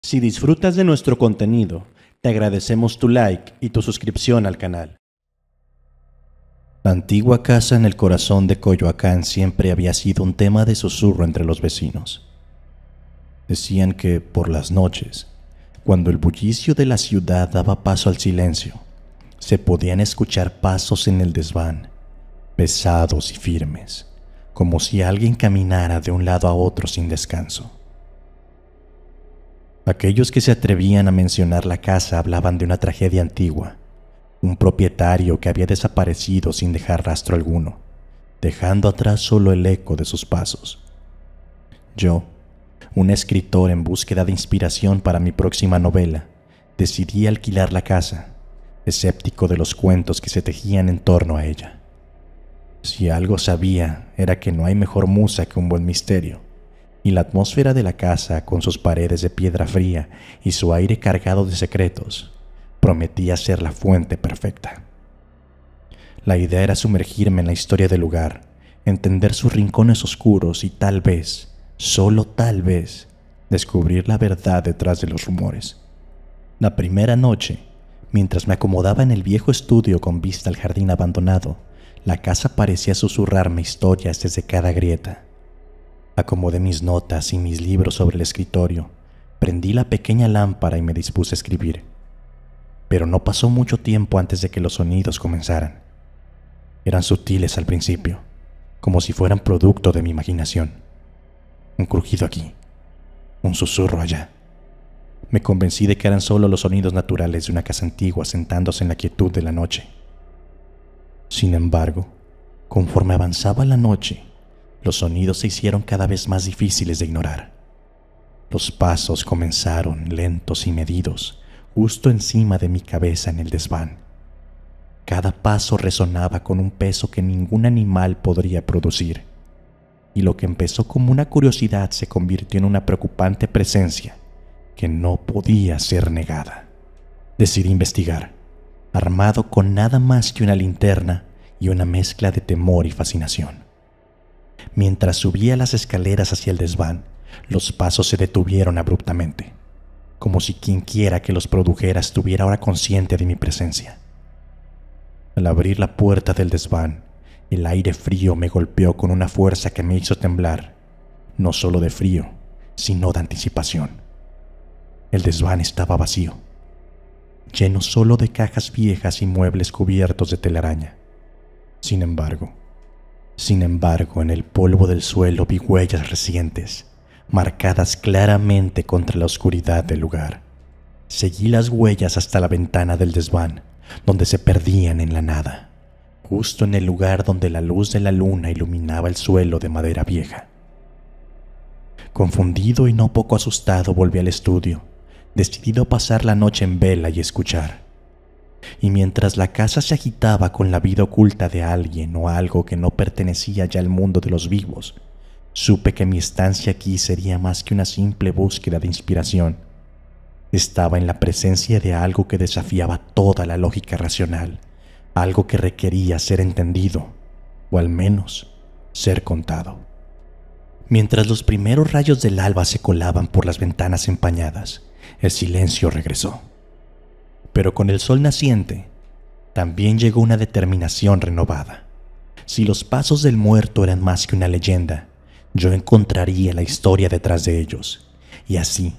Si disfrutas de nuestro contenido, te agradecemos tu like y tu suscripción al canal. La antigua casa en el corazón de Coyoacán siempre había sido un tema de susurro entre los vecinos. Decían que, por las noches, cuando el bullicio de la ciudad daba paso al silencio, se podían escuchar pasos en el desván, pesados y firmes, como si alguien caminara de un lado a otro sin descanso. Aquellos que se atrevían a mencionar la casa hablaban de una tragedia antigua, un propietario que había desaparecido sin dejar rastro alguno, dejando atrás solo el eco de sus pasos. Yo, un escritor en búsqueda de inspiración para mi próxima novela, decidí alquilar la casa, escéptico de los cuentos que se tejían en torno a ella. Si algo sabía era que no hay mejor musa que un buen misterio, y la atmósfera de la casa, con sus paredes de piedra fría y su aire cargado de secretos, prometía ser la fuente perfecta. La idea era sumergirme en la historia del lugar, entender sus rincones oscuros y tal vez, solo tal vez, descubrir la verdad detrás de los rumores. La primera noche, mientras me acomodaba en el viejo estudio con vista al jardín abandonado, la casa parecía susurrarme historias desde cada grieta. Acomodé mis notas y mis libros sobre el escritorio, prendí la pequeña lámpara y me dispuse a escribir. Pero no pasó mucho tiempo antes de que los sonidos comenzaran. Eran sutiles al principio, como si fueran producto de mi imaginación. Un crujido aquí, un susurro allá. Me convencí de que eran solo los sonidos naturales de una casa antigua sentándose en la quietud de la noche. Sin embargo, conforme avanzaba la noche, los sonidos se hicieron cada vez más difíciles de ignorar. Los pasos comenzaron lentos y medidos, justo encima de mi cabeza en el desván. Cada paso resonaba con un peso que ningún animal podría producir, y lo que empezó como una curiosidad se convirtió en una preocupante presencia que no podía ser negada. Decidí investigar, armado con nada más que una linterna y una mezcla de temor y fascinación. Mientras subía las escaleras hacia el desván, los pasos se detuvieron abruptamente, como si quienquiera que los produjera estuviera ahora consciente de mi presencia. Al abrir la puerta del desván, el aire frío me golpeó con una fuerza que me hizo temblar, no solo de frío, sino de anticipación. El desván estaba vacío, lleno solo de cajas viejas y muebles cubiertos de telaraña. Sin embargo, en el polvo del suelo vi huellas recientes, marcadas claramente contra la oscuridad del lugar. Seguí las huellas hasta la ventana del desván, donde se perdían en la nada, justo en el lugar donde la luz de la luna iluminaba el suelo de madera vieja. Confundido y no poco asustado, volví al estudio, decidido a pasar la noche en vela y escuchar. Y mientras la casa se agitaba con la vida oculta de alguien o algo que no pertenecía ya al mundo de los vivos, supe que mi estancia aquí sería más que una simple búsqueda de inspiración. Estaba en la presencia de algo que desafiaba toda la lógica racional, algo que requería ser entendido, o al menos ser contado. Mientras los primeros rayos del alba se colaban por las ventanas empañadas, el silencio regresó. Pero con el sol naciente, también llegó una determinación renovada. Si los pasos del muerto eran más que una leyenda, yo encontraría la historia detrás de ellos. Y así,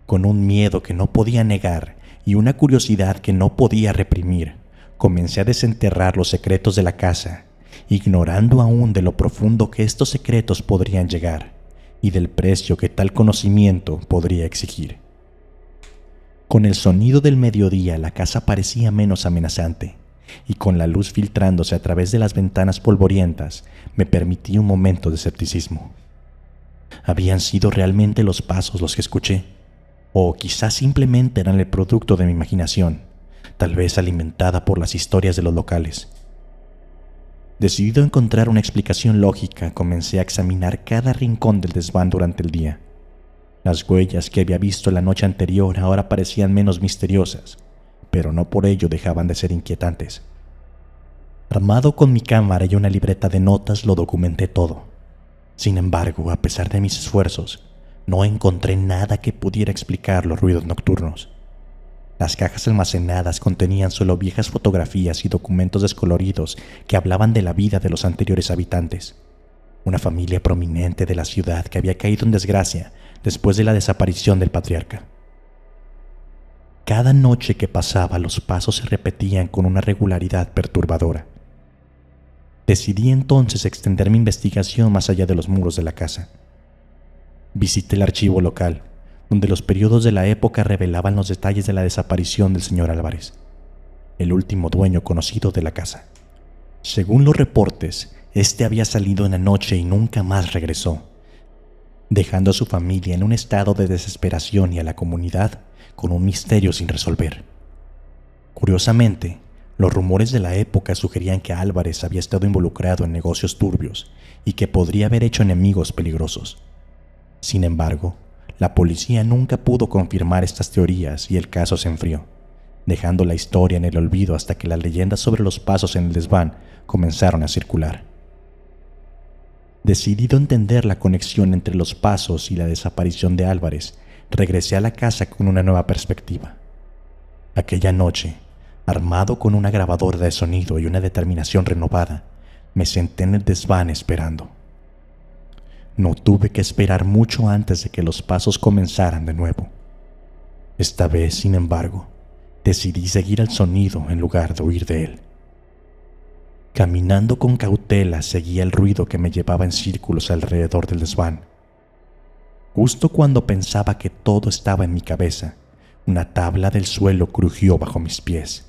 con un miedo que no podía negar y una curiosidad que no podía reprimir, comencé a desenterrar los secretos de la casa, ignorando aún de lo profundo que estos secretos podrían llegar y del precio que tal conocimiento podría exigir. Con el sonido del mediodía la casa parecía menos amenazante, y con la luz filtrándose a través de las ventanas polvorientas, me permití un momento de escepticismo. ¿Habían sido realmente los pasos los que escuché? O quizás simplemente eran el producto de mi imaginación, tal vez alimentada por las historias de los locales. Decidido a encontrar una explicación lógica, comencé a examinar cada rincón del desván durante el día. Las huellas que había visto la noche anterior ahora parecían menos misteriosas, pero no por ello dejaban de ser inquietantes. Armado con mi cámara y una libreta de notas, lo documenté todo. Sin embargo, a pesar de mis esfuerzos, no encontré nada que pudiera explicar los ruidos nocturnos. Las cajas almacenadas contenían solo viejas fotografías y documentos descoloridos que hablaban de la vida de los anteriores habitantes, una familia prominente de la ciudad que había caído en desgracia después de la desaparición del patriarca. Cada noche que pasaba, los pasos se repetían con una regularidad perturbadora. Decidí entonces extender mi investigación más allá de los muros de la casa. Visité el archivo local, donde los periódicos de la época revelaban los detalles de la desaparición del señor Álvarez, el último dueño conocido de la casa. Según los reportes, este había salido en la noche y nunca más regresó, dejando a su familia en un estado de desesperación y a la comunidad con un misterio sin resolver. Curiosamente, los rumores de la época sugerían que Álvarez había estado involucrado en negocios turbios y que podría haber hecho enemigos peligrosos. Sin embargo, la policía nunca pudo confirmar estas teorías y el caso se enfrió, dejando la historia en el olvido hasta que las leyendas sobre los pasos en el desván comenzaron a circular. Decidido a entender la conexión entre los pasos y la desaparición de Álvarez, regresé a la casa con una nueva perspectiva. Aquella noche, armado con una grabadora de sonido y una determinación renovada, me senté en el desván esperando. No tuve que esperar mucho antes de que los pasos comenzaran de nuevo. Esta vez, sin embargo, decidí seguir el sonido en lugar de huir de él. Caminando con cautela, seguía el ruido que me llevaba en círculos alrededor del desván. Justo cuando pensaba que todo estaba en mi cabeza, una tabla del suelo crujió bajo mis pies,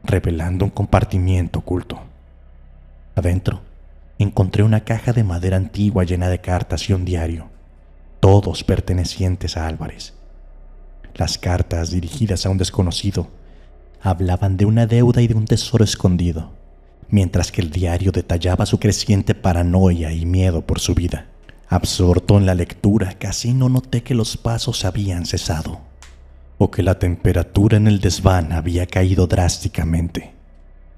revelando un compartimiento oculto. Adentro, encontré una caja de madera antigua llena de cartas y un diario, todos pertenecientes a Álvarez. Las cartas, dirigidas a un desconocido, hablaban de una deuda y de un tesoro escondido, mientras que el diario detallaba su creciente paranoia y miedo por su vida. Absorto en la lectura, casi no noté que los pasos habían cesado, o que la temperatura en el desván había caído drásticamente.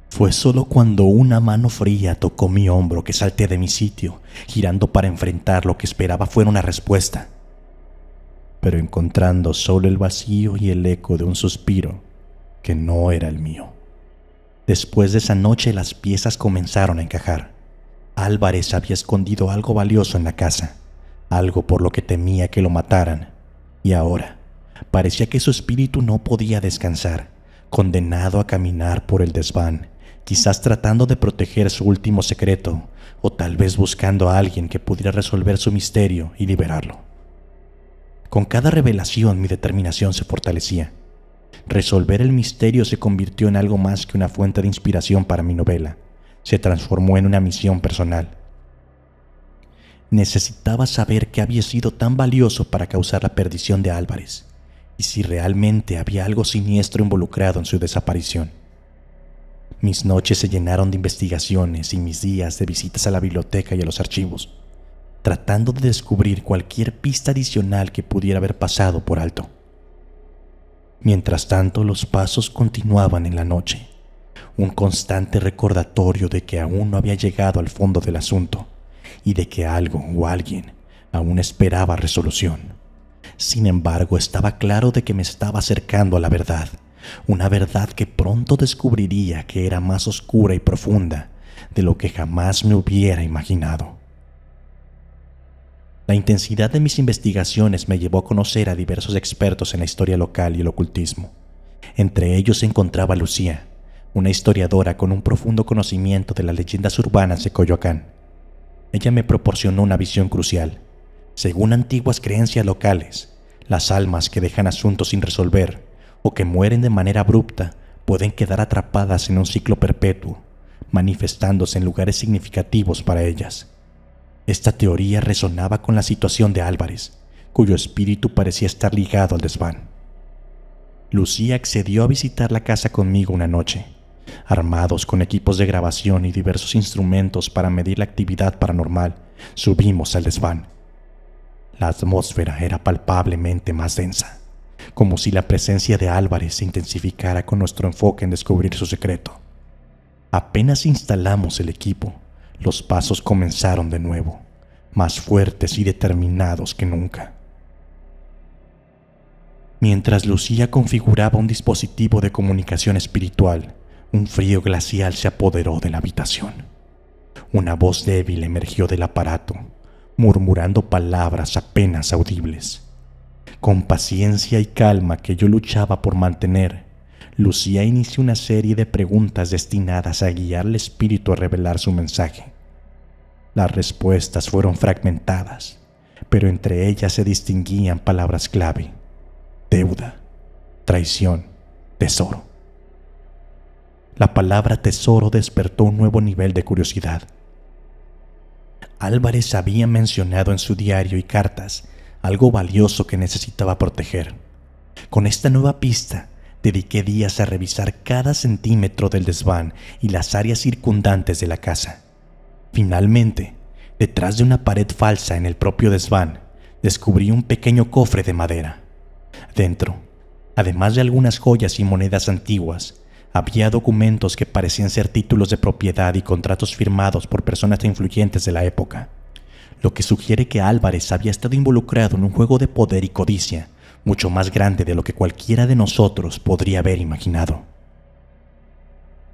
Fue solo cuando una mano fría tocó mi hombro que salté de mi sitio, girando para enfrentar lo que esperaba fuera una respuesta, pero encontrando solo el vacío y el eco de un suspiro que no era el mío. Después de esa noche, las piezas comenzaron a encajar. Álvarez había escondido algo valioso en la casa, algo por lo que temía que lo mataran, y ahora parecía que su espíritu no podía descansar, condenado a caminar por el desván, quizás tratando de proteger su último secreto, o tal vez buscando a alguien que pudiera resolver su misterio y liberarlo. Con cada revelación mi determinación se fortalecía. Resolver el misterio se convirtió en algo más que una fuente de inspiración para mi novela. Se transformó en una misión personal. Necesitaba saber qué había sido tan valioso para causar la perdición de Álvarez, y si realmente había algo siniestro involucrado en su desaparición. Mis noches se llenaron de investigaciones y mis días de visitas a la biblioteca y a los archivos, tratando de descubrir cualquier pista adicional que pudiera haber pasado por alto. Mientras tanto, los pasos continuaban en la noche, un constante recordatorio de que aún no había llegado al fondo del asunto y de que algo o alguien aún esperaba resolución. Sin embargo, estaba claro de que me estaba acercando a la verdad, una verdad que pronto descubriría que era más oscura y profunda de lo que jamás me hubiera imaginado. La intensidad de mis investigaciones me llevó a conocer a diversos expertos en la historia local y el ocultismo. Entre ellos se encontraba Lucía, una historiadora con un profundo conocimiento de las leyendas urbanas de Coyoacán. Ella me proporcionó una visión crucial. Según antiguas creencias locales, las almas que dejan asuntos sin resolver o que mueren de manera abrupta pueden quedar atrapadas en un ciclo perpetuo, manifestándose en lugares significativos para ellas. Esta teoría resonaba con la situación de Álvarez, cuyo espíritu parecía estar ligado al desván. Lucía accedió a visitar la casa conmigo una noche. Armados con equipos de grabación y diversos instrumentos para medir la actividad paranormal, subimos al desván. La atmósfera era palpablemente más densa, como si la presencia de Álvarez se intensificara con nuestro enfoque en descubrir su secreto. Apenas instalamos el equipo, los pasos comenzaron de nuevo, más fuertes y determinados que nunca. Mientras Lucía configuraba un dispositivo de comunicación espiritual, un frío glacial se apoderó de la habitación. Una voz débil emergió del aparato, murmurando palabras apenas audibles. Con paciencia y calma que yo luchaba por mantener, Lucía inició una serie de preguntas destinadas a guiar al espíritu a revelar su mensaje. Las respuestas fueron fragmentadas, pero entre ellas se distinguían palabras clave: deuda, traición, tesoro. La palabra tesoro despertó un nuevo nivel de curiosidad. Álvarez había mencionado en su diario y cartas algo valioso que necesitaba proteger. Con esta nueva pista, dediqué días a revisar cada centímetro del desván y las áreas circundantes de la casa. Finalmente, detrás de una pared falsa en el propio desván, descubrí un pequeño cofre de madera. Dentro, además de algunas joyas y monedas antiguas, había documentos que parecían ser títulos de propiedad y contratos firmados por personas influyentes de la época, lo que sugiere que Álvarez había estado involucrado en un juego de poder y codicia mucho más grande de lo que cualquiera de nosotros podría haber imaginado.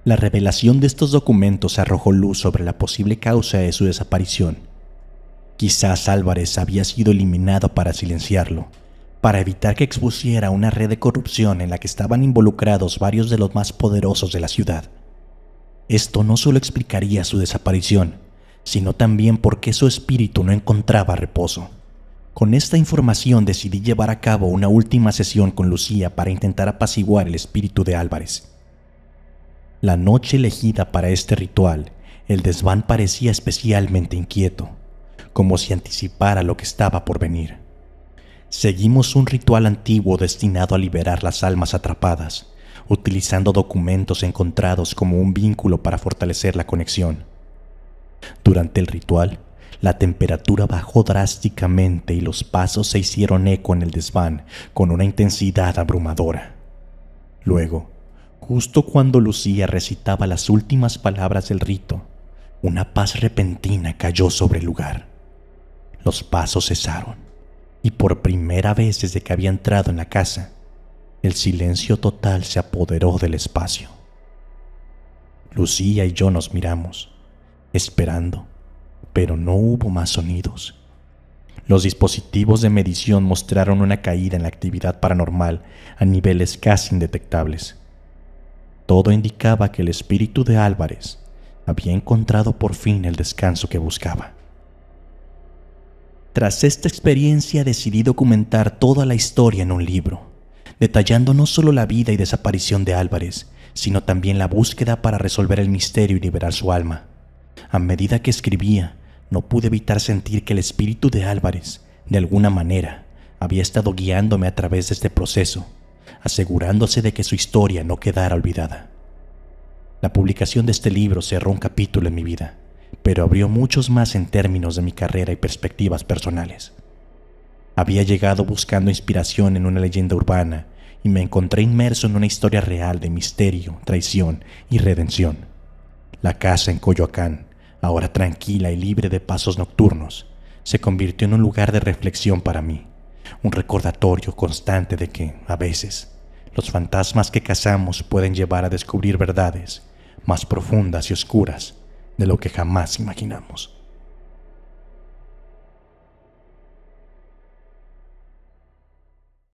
La revelación de estos documentos arrojó luz sobre la posible causa de su desaparición. Quizás Álvarez había sido eliminado para silenciarlo, para evitar que expusiera una red de corrupción en la que estaban involucrados varios de los más poderosos de la ciudad. Esto no solo explicaría su desaparición, sino también por qué su espíritu no encontraba reposo. Con esta información decidí llevar a cabo una última sesión con Lucía para intentar apaciguar el espíritu de Álvarez. La noche elegida para este ritual, el desván parecía especialmente inquieto, como si anticipara lo que estaba por venir. Seguimos un ritual antiguo destinado a liberar las almas atrapadas, utilizando documentos encontrados como un vínculo para fortalecer la conexión. Durante el ritual, la temperatura bajó drásticamente y los pasos se hicieron eco en el desván con una intensidad abrumadora. Luego, justo cuando Lucía recitaba las últimas palabras del rito, una paz repentina cayó sobre el lugar. Los pasos cesaron. Y por primera vez desde que había entrado en la casa, el silencio total se apoderó del espacio. Lucía y yo nos miramos, esperando, pero no hubo más sonidos. Los dispositivos de medición mostraron una caída en la actividad paranormal a niveles casi indetectables. Todo indicaba que el espíritu de Álvarez había encontrado por fin el descanso que buscaba. Tras esta experiencia decidí documentar toda la historia en un libro, detallando no solo la vida y desaparición de Álvarez, sino también la búsqueda para resolver el misterio y liberar su alma. A medida que escribía, no pude evitar sentir que el espíritu de Álvarez, de alguna manera, había estado guiándome a través de este proceso, asegurándose de que su historia no quedara olvidada. La publicación de este libro cerró un capítulo en mi vida, pero abrió muchos más en términos de mi carrera y perspectivas personales. Había llegado buscando inspiración en una leyenda urbana y me encontré inmerso en una historia real de misterio, traición y redención. La casa en Coyoacán, ahora tranquila y libre de pasos nocturnos, se convirtió en un lugar de reflexión para mí, un recordatorio constante de que, a veces, los fantasmas que cazamos pueden llevar a descubrir verdades más profundas y oscuras de lo que jamás imaginamos.